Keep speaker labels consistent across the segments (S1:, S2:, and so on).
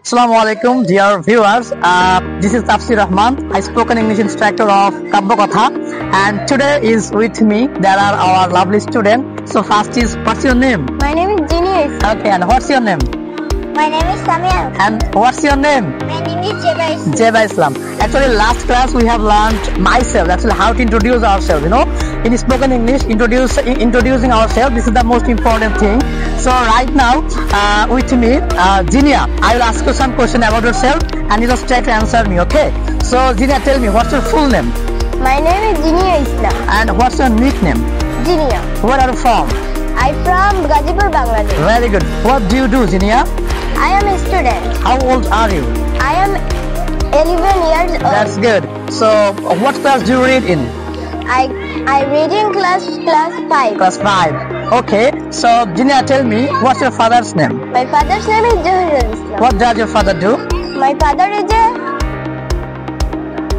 S1: Assalamu alaikum, dear viewers. This is Tafsir Rahman, a spoken English instructor of Kabbo Kotha, and today is with me. There are our lovely students. So first is, what's your name?
S2: My name is Jinius.
S1: Okay, and what's your name?
S2: My name is Samia.
S1: And what's your name?
S2: My name is Jeba Islam.
S1: Jeba Islam. Actually, last class we have learned myself. Actually, how to introduce ourselves. In spoken English, introducing ourselves. This is the most important thing. So right now, with me, Jinia, I will ask you some question about yourself, and you just try to answer me. Okay? So Jinia, tell me, what's your full name?
S2: My name is Jinia Islam.
S1: And what's your nickname?
S2: Jinia.
S1: Where are you from?
S2: I'm from Gazipur, Bangladesh.
S1: Very good. What do you do, Jinia?
S2: I am a student.
S1: How old are you?
S2: I am 11 years old.
S1: That's good. So, what class do you read in?
S2: I read in class 5.
S1: Class 5. Okay. So, Jinia, tell me, what's your father's name?
S2: My father's name is Johirul Islam.
S1: What does your father do?
S2: My father is a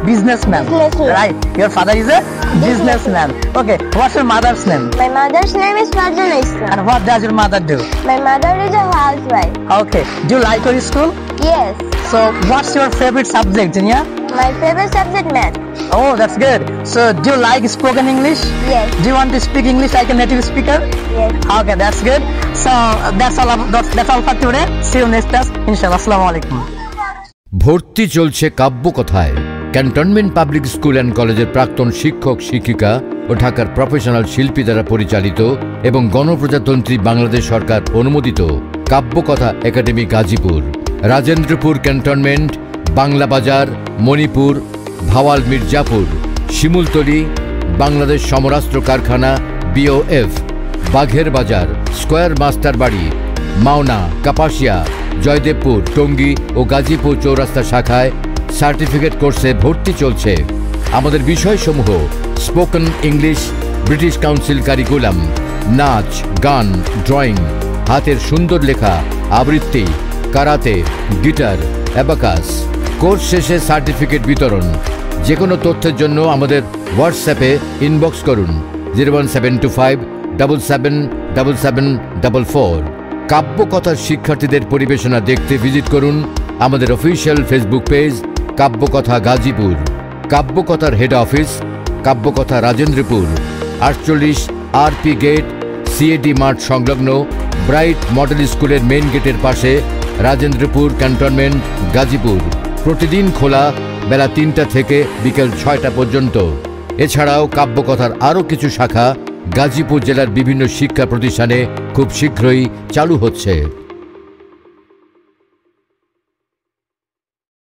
S1: businessman. Right. Your father is a businessman. Okay. What's your mother's name?
S2: My mother's name is Farjana Islam.
S1: And what does your mother do?
S2: My mother is a housewife.
S1: Okay. Do you like your school?
S2: Yes.
S1: So, what's your favorite subject, Jinia?
S2: My favorite subject math.
S1: Oh, that's good. So, do you like spoken English?
S2: Yes.
S1: Do you want to speak English like a native speaker?
S2: Yes.
S1: Okay, that's good. So, that's all for today. See you next class. Inshallah. Assalamu alaikum.
S3: ভর্তি চলছে কাব্য কথায়। Cantonment public school and কলেজের প্রাক্তন শিক্ষক শিক্ষিকা ও ঢাকার professional শিল্পী দ্বারা পরিচালিত এবং গণপ্রজাতন্ত্রী বাংলাদেশ সরকার অনুমোদিত কাব্যকথা একাডেমি গাজীপুর, রাজেন্দ্রপুর ক্যান্টনমেন্ট, বাংলা বাজার, মণিপুর, ভাওয়াল মির্জাপুর, শিমুলতলি, বাংলাদেশ সমরাস্ত্র কারখানা BOF, বাঘের বাজার, স্কয়ার মাস্টার বাড়ি, মাওনা, কাপাসিয়া, জয়দেবপুর, টঙ্গী ও গাজীপুর চৌরাস্তা শাখায় সার্টিফিকেট কোর্সে ভর্তি চলছে। আমাদের বিষয়সমূহ spoken English, British council curriculum, নাচ, গান, ড্রয়িং, হাতের সুন্দর লেখা, আবৃত্তি, কারাতে, গিটার, অ্যাবাকাস। কোর্স শেষে সার্টিফিকেট বিতরণ। যে কোনো তথ্যের জন্য আমাদের হোয়াটসঅ্যাপে ইনবক্স করুন 01725777744। কাব্যকথার শিক্ষার্থীদের পরিবেশনা দেখতে ভিজিট করুন আমাদের official Facebook page Kabyakotha Gazipur. কাব্যকথার head office Kabyakotha Rajendrapur, 48 RP gate, CAD মাঠ সংলগ্ন ব্রাইট মডেল স্কুলের মেইন গেটের পাশে, রাজেন্দ্রপুর ক্যান্টনমেন্ট, গাজীপুর। প্রতিদিন খোলা বেলা 3টা থেকে বিকেল 6টা পর্যন্ত। এছাড়াও কাব্যকথার আরও কিছু শাখা গাজীপুর জেলার বিভিন্ন শিক্ষা প্রতিষ্ঠানে খুব শীঘ্রই চালু হচ্ছে।